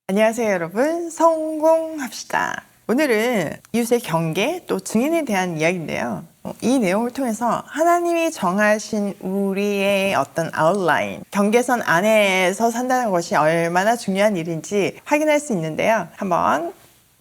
안녕하세요 여러분, 성공합시다. 오늘은 이웃의 경계 또 증인에 대한 이야기인데요. 이 내용을 통해서 하나님이 정하신 우리의 어떤 아웃라인, 경계선 안에서 산다는 것이 얼마나 중요한 일인지 확인할 수 있는데요. 한번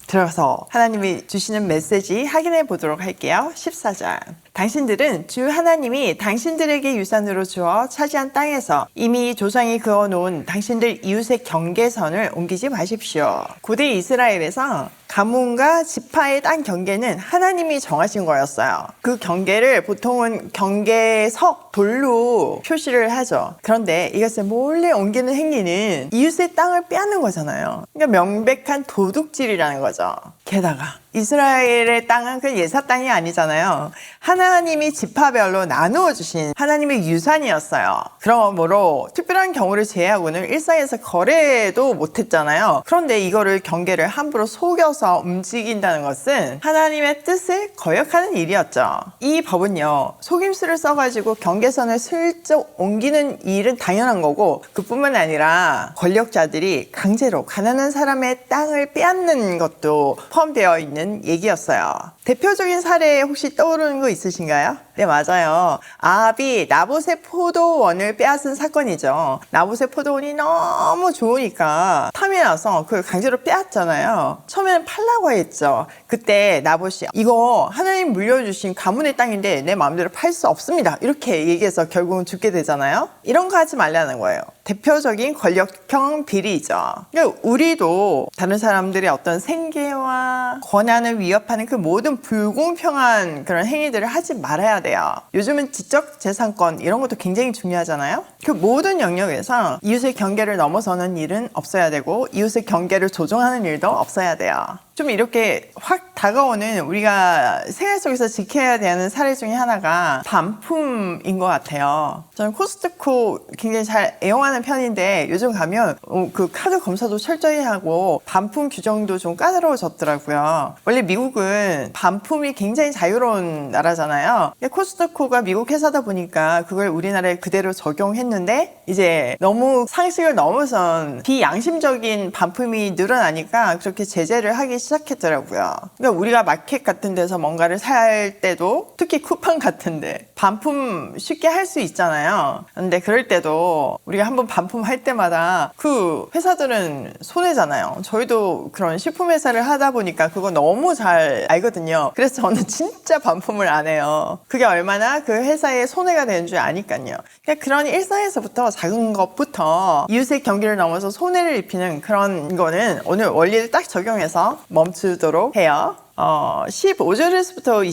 들어가서 하나님이 주시는 메시지 확인해 보도록 할게요. 14절. 당신들은 주 하나님이 당신들에게 유산으로 주어 차지한 땅에서 이미 조상이 그어놓은 당신들 이웃의 경계선을 옮기지 마십시오. 고대 이스라엘에서 가문과 지파의 땅 경계는 하나님이 정하신 거였어요. 그 경계를 보통은 경계석, 돌로 표시를 하죠. 그런데 이것을 몰래 옮기는 행위는 이웃의 땅을 빼앗는 거잖아요. 그러니까 명백한 도둑질이라는 거죠. 게다가 이스라엘의 땅은 그 예사 땅이 아니잖아요. 하나님이 지파별로 나누어 주신 하나님의 유산이었어요. 그러므로 특별한 경우를 제외하고는 일상에서 거래도 못했잖아요. 그런데 이거를 경계를 함부로 속여서 움직인다는 것은 하나님의 뜻을 거역하는 일이었죠. 이 법은요, 속임수를 써가지고 경계선을 슬쩍 옮기는 일은 당연한 거고, 그뿐만 아니라 권력자들이 강제로 가난한 사람의 땅을 빼앗는 것도 포함되어 있는 얘기였어요. 대표적인 사례 혹시 떠오르는 거 있으신가요? 네, 맞아요. 아합이 나봇의 포도원을 빼앗은 사건이죠. 나봇의 포도원이 너무 좋으니까 탐이 나서 그걸 강제로 빼앗잖아요. 처음에는 팔라고 했죠. 그때 나봇이 이거 하나님 물려주신 가문의 땅인데 내 마음대로 팔 수 없습니다, 이렇게 얘기해서 결국은 죽게 되잖아요. 이런 거 하지 말라는 거예요. 대표적인 권력형 비리죠. 그러니까 우리도 다른 사람들의 어떤 생계와 권한을 위협하는 그 모든 불공평한 그런 행위들을 하지 말아야 돼요. 요즘은 지적재산권 이런 것도 굉장히 중요하잖아요. 그 모든 영역에서 이웃의 경계를 넘어서는 일은 없어야 되고 이웃의 경계를 조종하는 일도 없어야 돼요. 좀 이렇게 확 다가오는 우리가 생활 속에서 지켜야 되는 사례 중에 하나가 반품인 것 같아요. 저는 코스트코 굉장히 잘 애용하는 편인데 요즘 가면 그 카드 검사도 철저히 하고 반품 규정도 좀 까다로워졌더라고요. 원래 미국은 반품이 굉장히 자유로운 나라잖아요. 코스트코가 미국 회사다 보니까 그걸 우리나라에 그대로 적용했는데 이제 너무 상식을 넘어선 비양심적인 반품이 늘어나니까 그렇게 제재를 하기 시작했더라고요. 그러니까 우리가 마켓 같은 데서 뭔가를 살 때도 특히 쿠팡 같은데 반품 쉽게 할 수 있잖아요. 근데 그럴 때도 우리가 한번 반품할 때마다 그 회사들은 손해잖아요. 저희도 그런 식품 회사를 하다 보니까 그거 너무 잘 알거든요. 그래서 저는 진짜 반품을 안 해요. 그게 얼마나 그 회사에 손해가 되는 줄 아니까요. 그러니까 그런 일상에서부터 작은 것부터 이웃의 경계를 넘어서 손해를 입히는 그런 거는 오늘 원리를 딱 적용해서 멈추도록 해요. 15절에서부터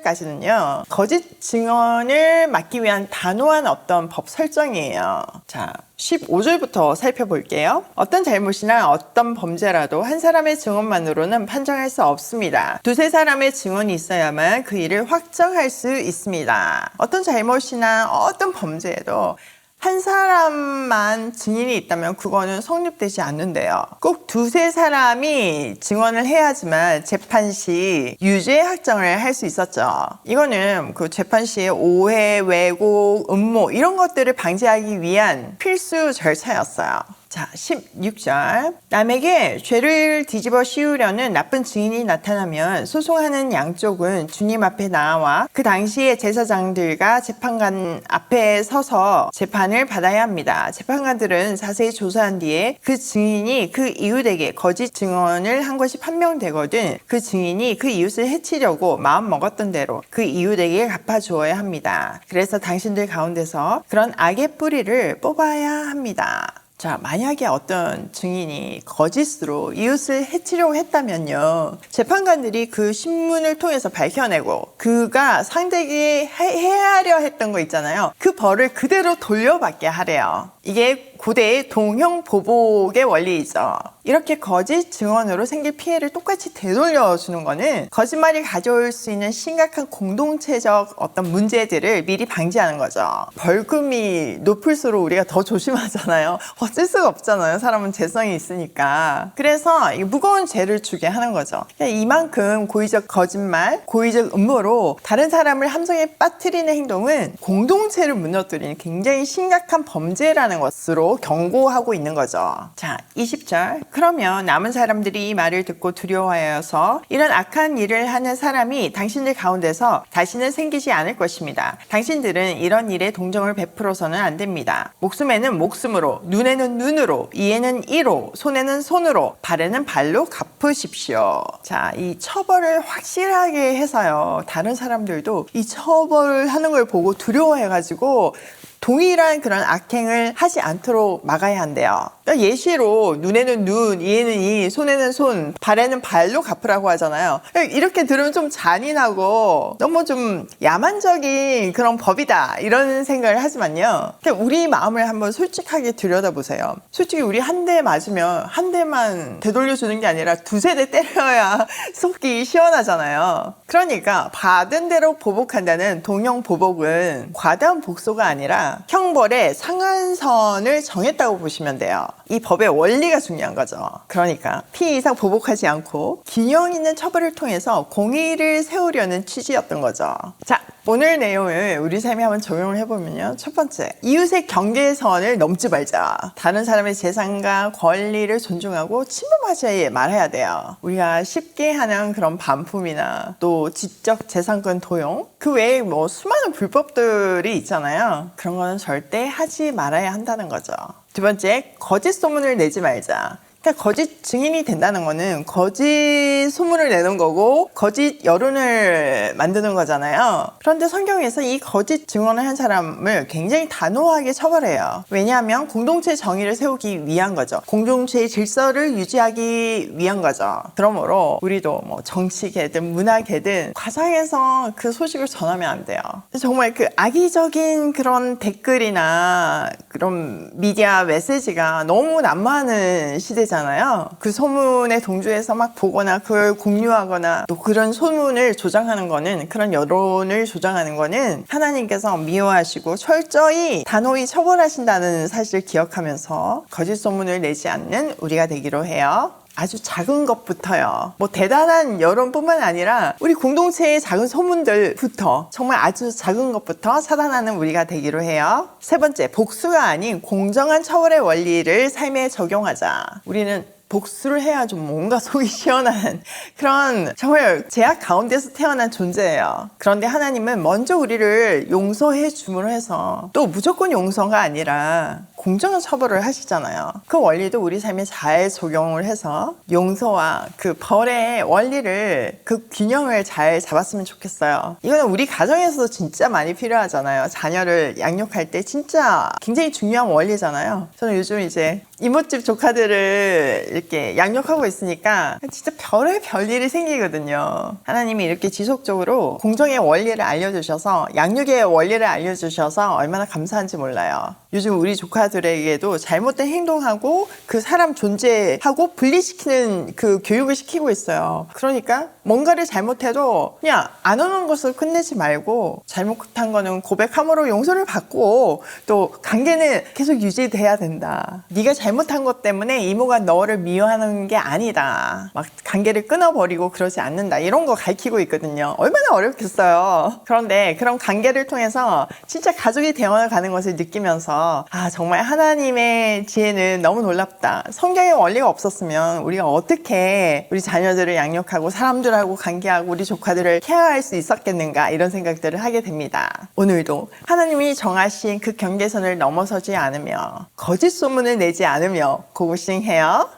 21절까지는요, 거짓 증언을 막기 위한 단호한 어떤 법 설정이에요. 자, 15절부터 살펴볼게요. 어떤 잘못이나 어떤 범죄라도 한 사람의 증언만으로는 판정할 수 없습니다. 두세 사람의 증언이 있어야만 그 일을 확정할 수 있습니다. 어떤 잘못이나 어떤 범죄에도 한 사람만 증인이 있다면 그거는 성립되지 않는데요. 꼭 두세 사람이 증언을 해야지만 재판 시 유죄 확정을 할 수 있었죠. 이거는 그 재판 시에 오해, 왜곡, 음모 이런 것들을 방지하기 위한 필수 절차였어요. 자, 16절. 남에게 죄를 뒤집어 씌우려는 나쁜 증인이 나타나면 소송하는 양쪽은 주님 앞에 나와 그 당시에 제사장들과 재판관 앞에 서서 재판을 받아야 합니다. 재판관들은 자세히 조사한 뒤에 그 증인이 그 이웃에게 거짓 증언을 한 것이 판명되거든 그 증인이 그 이웃을 해치려고 마음 먹었던 대로 그 이웃에게 갚아주어야 합니다. 그래서 당신들 가운데서 그런 악의 뿌리를 뽑아야 합니다. 자, 만약에 어떤 증인이 거짓으로 이웃을 해치려고 했다면요, 재판관들이 그 신문을 통해서 밝혀내고 그가 상대에게 해하려 했던 거 있잖아요. 그 벌을 그대로 돌려받게 하래요. 이게 고대의 동형보복의 원리이죠. 이렇게 거짓 증언으로 생길 피해를 똑같이 되돌려주는 거는 거짓말이 가져올 수 있는 심각한 공동체적 어떤 문제들을 미리 방지하는 거죠. 벌금이 높을수록 우리가 더 조심하잖아요. 어쩔 수가 없잖아요. 사람은 재성이 있으니까. 그래서 무거운 죄를 주게 하는 거죠. 이만큼 고의적 거짓말, 고의적 음모로 다른 사람을 함정에 빠뜨리는 행동은 공동체를 무너뜨리는 굉장히 심각한 범죄라는 조심하라는 것으로 경고하고 있는 거죠. 자, 20절. 그러면 남은 사람들이 이 말을 듣고 두려워하여서 이런 악한 일을 하는 사람이 당신들 가운데서 다시는 생기지 않을 것입니다. 당신들은 이런 일에 동정을 베풀어서는 안 됩니다. 목숨에는 목숨으로, 눈에는 눈으로, 이에는 이로, 손에는 손으로, 발에는 발로 갚으십시오. 자, 이 처벌을 확실하게 해서요. 다른 사람들도 이 처벌을 하는 걸 보고 두려워해가지고 동일한 그런 악행을 하지 않도록 막아야 한대요. 그러니까 예시로 눈에는 눈, 이에는 이, 손에는 손, 발에는 발로 갚으라고 하잖아요. 이렇게 들으면 좀 잔인하고 너무 좀 야만적인 그런 법이다 이런 생각을 하지만요. 우리 마음을 한번 솔직하게 들여다보세요. 솔직히 우리 한 대 맞으면 한 대만 되돌려주는 게 아니라 두세 대 때려야 속이 시원하잖아요. 그러니까 받은 대로 보복한다는 동형보복은 과다한 복수가 아니라 형벌의 상한선을 정했다고 보시면 돼요. 이 법의 원리가 중요한 거죠. 그러니까 피 이상 보복하지 않고 균형 있는 처벌을 통해서 공의를 세우려는 취지였던 거죠. 자, 오늘 내용을 우리 삶에 한번 적용을 해보면요. 첫 번째, 이웃의 경계선을 넘지 말자. 다른 사람의 재산과 권리를 존중하고 침범하지 말아야 돼요. 우리가 쉽게 하는 그런 반품이나 또 지적 재산권 도용, 그 외에 뭐 수많은 불법들이 있잖아요. 그런 거는 절대 하지 말아야 한다는 거죠. 두 번째, 거짓 소문을 내지 말자. 그러니까 거짓 증인이 된다는 거는 거짓 소문을 내는 거고 거짓 여론을 만드는 거잖아요. 그런데 성경에서 이 거짓 증언을 한 사람을 굉장히 단호하게 처벌해요. 왜냐하면 공동체 정의를 세우기 위한 거죠. 공동체의 질서를 유지하기 위한 거죠. 그러므로 우리도 뭐 정치계든 문화계든 과장해서 그 소식을 전하면 안 돼요. 정말 그 악의적인 그런 댓글이나 그런 미디어 메시지가 너무 난무하는 시대잖아요. 그 소문에 동조해서 막 보거나 그걸 공유하거나 또 그런 소문을 조장하는 거는, 그런 여론을 조장하는 거는 하나님께서 미워하시고 철저히 단호히 처벌하신다는 사실을 기억하면서 거짓 소문을 내지 않는 우리가 되기로 해요. 아주 작은 것부터요. 뭐 대단한 여론뿐만 아니라 우리 공동체의 작은 소문들부터, 정말 아주 작은 것부터 차단하는 우리가 되기로 해요. 세 번째, 복수가 아닌 공정한 처벌의 원리를 삶에 적용하자. 우리는 복수를 해야 좀 뭔가 속이 시원한 그런 정말 제약 가운데서 태어난 존재예요. 그런데 하나님은 먼저 우리를 용서해 줌으로 해서, 또 무조건 용서가 아니라 공정한 처벌을 하시잖아요. 그 원리도 우리 삶에 잘 적용을 해서 용서와 그 벌의 원리를, 그 균형을 잘 잡았으면 좋겠어요. 이거는 우리 가정에서도 진짜 많이 필요하잖아요. 자녀를 양육할 때 진짜 굉장히 중요한 원리잖아요. 저는 요즘 이제 이모집 조카들을 이렇게 양육하고 있으니까 진짜 별일이 생기거든요. 하나님이 이렇게 지속적으로 공정의 원리를 알려주셔서, 양육의 원리를 알려주셔서 얼마나 감사한지 몰라요. 요즘 우리 조카들에게도 잘못된 행동하고 그 사람 존재하고 분리시키는 그 교육을 시키고 있어요. 그러니까 뭔가를 잘못해도 그냥 안 오는 것을 끝내지 말고, 잘못한 거는 고백함으로 용서를 받고, 또 관계는 계속 유지돼야 된다. 네가 잘못한 것 때문에 이모가 너를 미워하는 게 아니다. 막 관계를 끊어버리고 그러지 않는다. 이런 거 가르치고 있거든요. 얼마나 어렵겠어요. 그런데 그런 관계를 통해서 진짜 가족이 되어 가는 것을 느끼면서, 아, 정말 하나님의 지혜는 너무 놀랍다. 성경의 원리가 없었으면 우리가 어떻게 우리 자녀들을 양육하고 사람들하고 관계하고 우리 조카들을 케어할 수 있었겠는가, 이런 생각들을 하게 됩니다. 오늘도 하나님이 정하신 그 경계선을 넘어서지 않으며 거짓 소문을 내지 않으며 고고싱해요.